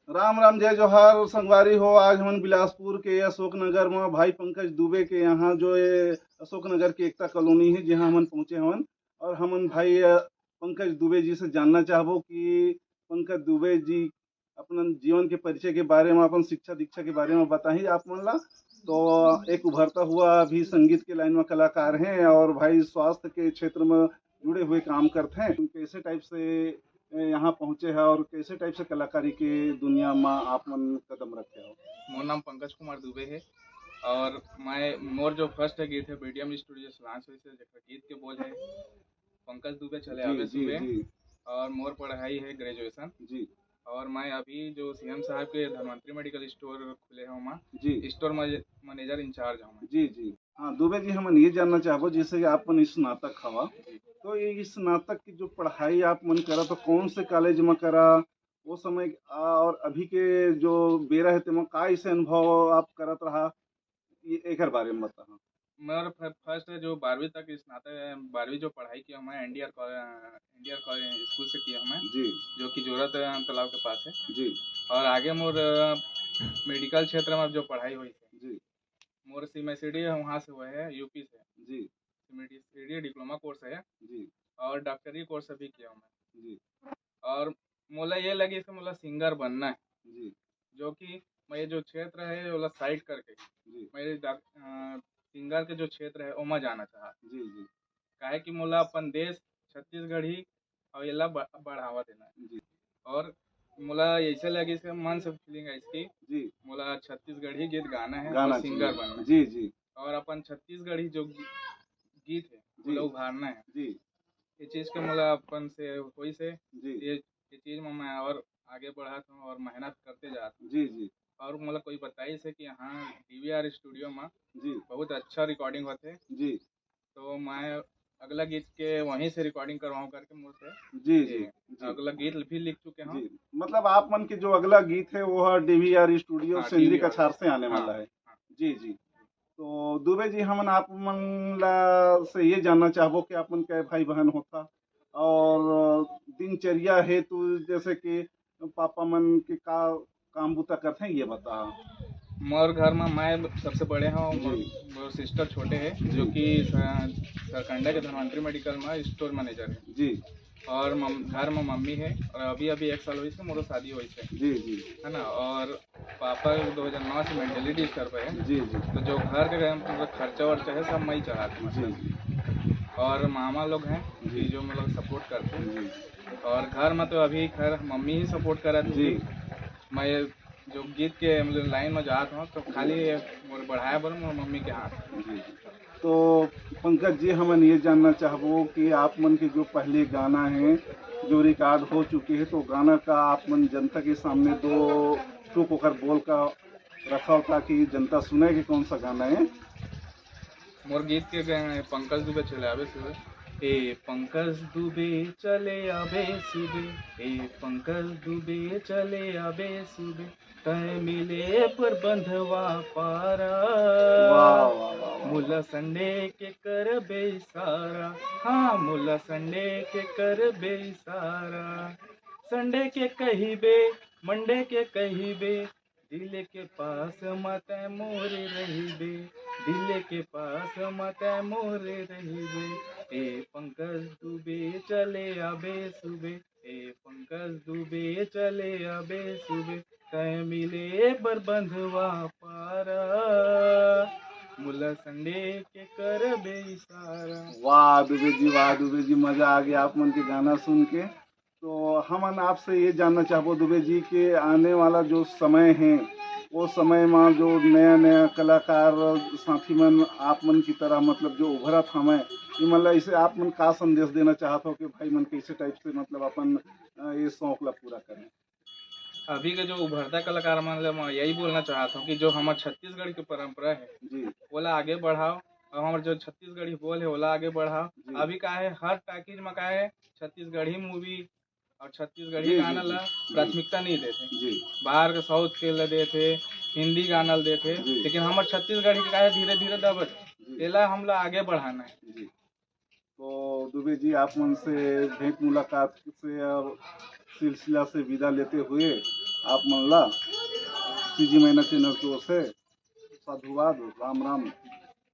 राम राम जय जोहार संगवारी हो। आज हमन बिलासपुर के अशोक नगर में भाई पंकज दुबे के यहाँ जो ये अशोक नगर की एकता कॉलोनी है जहाँ हमन पहुँचे हवन। और हमन भाई पंकज दुबे जी से जानना चाहबो कि पंकज दुबे जी अपन जीवन के परिचय के बारे में, अपन शिक्षा दीक्षा के बारे में बताही आप मन ला। तो एक उभरता हुआ भी संगीत के लाइन में कलाकार हैं और भाई स्वास्थ्य के क्षेत्र में जुड़े हुए काम करते हैं। कैसे टाइप से यहाँ पहुँचे हैं और कैसे टाइप से कलाकारी के दुनिया में आप मन कदम रखे हो। मोर नाम पंकज कुमार दुबे है और मैं मोर जो फर्स्ट गीत है बीडीएम स्टूडियो सलांस से जेकर गीत के बोल है पंकज दुबे चले जी आवे जी सुबह। जी और मोर पढ़ाई है ग्रेजुएशन। जी और मैं अभी जो सीएम साहब के धनवंतरी मेडिकल स्टोर खुले हैं जी वहाँ स्टोर मैनेजर इंचार्ज हूँ मैं। जी जी। हाँ दुबे जी, हम ये जानना चाहबो जैसे कि आप मन स्नातक हवा, जी। तो ये स्नातक की जो पढ़ाई आप मन करा तो कौन से कॉलेज में करा वो समय और अभी के जो बेरा है तेमा का ऐसे अनुभव आप करत रहा, ये एकर बारे में बता। मेरा फर्स्ट जो 12वीं तक स्नातक 12वीं जो पढ़ाई किया मैं एनडीआर स्कूल से किया मैं, जी जो कि जोरत तालाब के पास है। जी और आगे मोर मेडिकल क्षेत्र में जो पढ़ाई हुई है जी मोर सीमेसीडी वहाँ से हुआ है यूपी से। जी सीमेसीडी डिप्लोमा कोर्स है जी और डॉक्टरी कोर्स भी किया हूँ मैं। जी और मोला ये लगी कि मोला सिंगर बनना है, जी जो कि मैं जो क्षेत्र है वो साइड करके जी मेरे सिंगर के जो क्षेत्र है ओमा जाना चाहा। जी जी काहे कि मोला अपन देश छत्तीसगढ़ ही और येला बढ़ावा देना है। जी और मोला ऐसे लगी से मन से फीलिंग है इसकी जी मोला छत्तीसगढ़ी गीत गाना है और गाना सिंगर बनना चाहिए। है। जी जी और अपन छत्तीसगढ़ी जो गीत है जी मोला उभारना है। जी ये चीज़ के मोला अपन से होई से जी ये चीज़ में मैं और आगे बढ़ा था और मेहनत करते जा था। जी जी और मोला कोई बताई से कि यहाँ डीवीआर स्टूडियो में जी बहुत अच्छा रिकॉर्डिंग होते, जी तो मैं अगला गीत के वहीं से रिकॉर्डिंग करवाऊँ करके मुझसे जी जी ये जी अगला गीत भी लिख चुके जी। हैं। मतलब आप मन के जो अगला गीत है वो है डीवीआर स्टूडियो हाँ सेंद्री डीवीआर। कछार से आने हाँ वाला है। हाँ। जी जी। तो दुबे जी, हमन आप मन ला से ये जानना चाहबो कि आप मन के भाई बहन होता और दिनचर्या हेतु जैसे कि पापा मन के का काम बुता करते हैं ये बता। मोर घर में मैं सबसे बड़े हूँ, जी मोर सिस्टर छोटे है जी जो कि सरकंडा के धनवंतरी मेडिकल में स्टोर मैनेजर है। जी और घर में मम्मी है और अभी अभी 1 साल हुई से मोर शादी हुई से, जी जी है ना। और पापा 2009 से मेंटली डिस्टर्ब है, जी जी तो जो घर के मतलब खर्चा वर्चा है सब मैं ही चलाती जी मतलब। और मामा लोग हैं जी कि जो मतलब सपोर्ट करते हैं। जी और घर में तो अभी खैर मम्मी ही सपोर्ट कर रही जी थी। मैं जो गीत के मतलब लाइन में जाता हूँ तो खाली मोर बढ़ाया बर मोर मम्मी के हाथ। जी। तो पंकज जी, हमन ये जानना चाहबो कि आप मन के जो पहले गाना है जो रिकॉर्ड हो चुके हैं, तो गाना का आप मन जनता के सामने दो टूक होकर बोल का रखा ताकि जनता सुने कि कौन सा गाना है। मोर गीत के पंकज दुबे चले आवे सुबह, ए पंकज दुबे चले आवे सुबह, ए पंकज दुबे चले आवे सुबह, तय मिले पर बंधवा पारा, वाह वाह वाह वाह मुला वाह। संडे के कर बेसारा। हाँ मुला संडे के कर बेसारा, संडे के कहिबे मंडे के कहिबे, दिल के पास मत मोरे रहिबे, दिल के पास मत मोरे रहिबे, ए पंकज दुबे चले आबे सुबे, ए पंकज दुबे चले आबे सुबे, तय मिले बर बंधवा पारा, मुला संडे के कर बेसारा। वाह दुबे जी, वाह दुबे जी, मजा आ गया आप मन के गाना सुन के। तो हमन आपसे ये जानना चाहबो दुबे जी के आने वाला जो समय है वो समय में जो नया नया कलाकार साथी मन आप मन की तरह मतलब जो उभरत हमें कि मतलब इसे आप मन का संदेश देना चाहते हो कि भाई मन कैसे टाइप से मतलब अपन ये शौक ला पूरा करें। अभी के जो उभरता कलाकार मतलब मैं यही बोलना चाहता हूँ कि जो हमारे छत्तीसगढ़ की परंपरा है जी ओला आगे बढ़ाओ, और हमारे जो छत्तीसगढ़ी बोल है ओला आगे बढ़ाओ। जी अभी का है हर पैकेज में का है छत्तीसगढ़ी मूवी और छत्तीसगढ़ी जी जी गाना जी ला जी प्राथमिकता नहीं देते, जी बाहर के साउथ के ला देते, हिंदी गाना ला देते। जी लेकिन हमारे छत्तीसगढ़ी का है धीरे धीरे दबत, जी एला हम लोग आगे बढ़ाना है। जी। तो दुबे जी, आप मन से भेंट मुलाकात से और सिलसिला से विदा लेते हुए आप मन ला सीजी मैना चैनल की ओर से साधुवाद, राम राम।